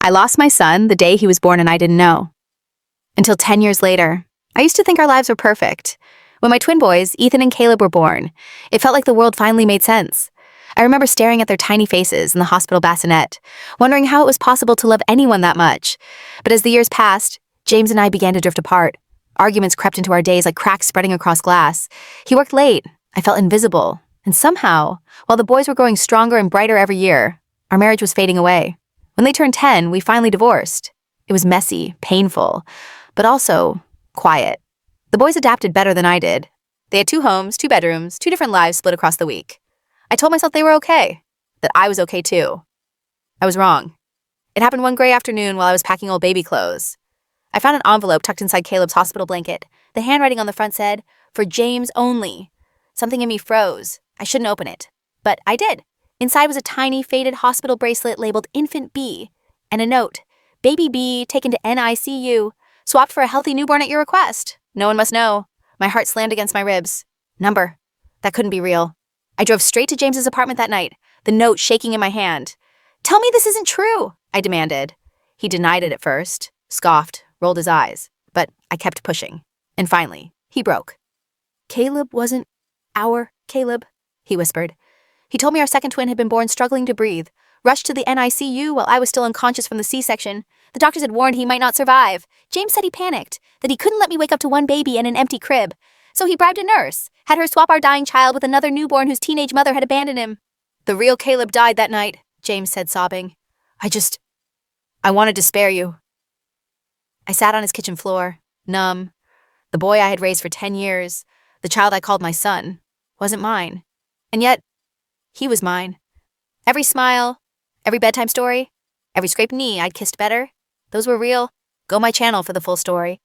I lost my son the day he was born and I didn't know. Until 10 years later, I used to think our lives were perfect. When my twin boys, Ethan and Caleb, were born, it felt like the world finally made sense. I remember staring at their tiny faces in the hospital bassinet, wondering how it was possible to love anyone that much. But as the years passed, James and I began to drift apart. Arguments crept into our days like cracks spreading across glass. He worked late. I felt invisible. And somehow, while the boys were growing stronger and brighter every year, our marriage was fading away. When they turned 10, we finally divorced. It was messy, painful, but also quiet. The boys adapted better than I did. They had 2 homes, 2 bedrooms, 2 different lives split across the week. I told myself they were okay, that I was okay too. I was wrong. It happened one gray afternoon while I was packing old baby clothes. I found an envelope tucked inside Caleb's hospital blanket. The handwriting on the front said, "For James only." Something in me froze. I shouldn't open it. But I did. Inside was a tiny, faded hospital bracelet labeled Infant B, and a note, "Baby B taken to NICU, swapped for a healthy newborn at your request. No one must know." My heart slammed against my ribs. Number. That couldn't be real. I drove straight to James's apartment that night, the note shaking in my hand. "Tell me this isn't true," I demanded. He denied it at first, scoffed, rolled his eyes, but I kept pushing. And finally, he broke. "Caleb wasn't our Caleb," he whispered. He told me our second twin had been born struggling to breathe, rushed to the NICU while I was still unconscious from the C-section. The doctors had warned he might not survive. James said he panicked, that he couldn't let me wake up to one baby in an empty crib. So he bribed a nurse, had her swap our dying child with another newborn whose teenage mother had abandoned him. "The real Caleb died that night," James said, sobbing. I wanted to spare you." I sat on his kitchen floor, numb. The boy I had raised for 10 years, the child I called my son, wasn't mine. And yet, he was mine. Every smile, every bedtime story, every scraped knee I'd kissed better, those were real. Go my channel for the full story.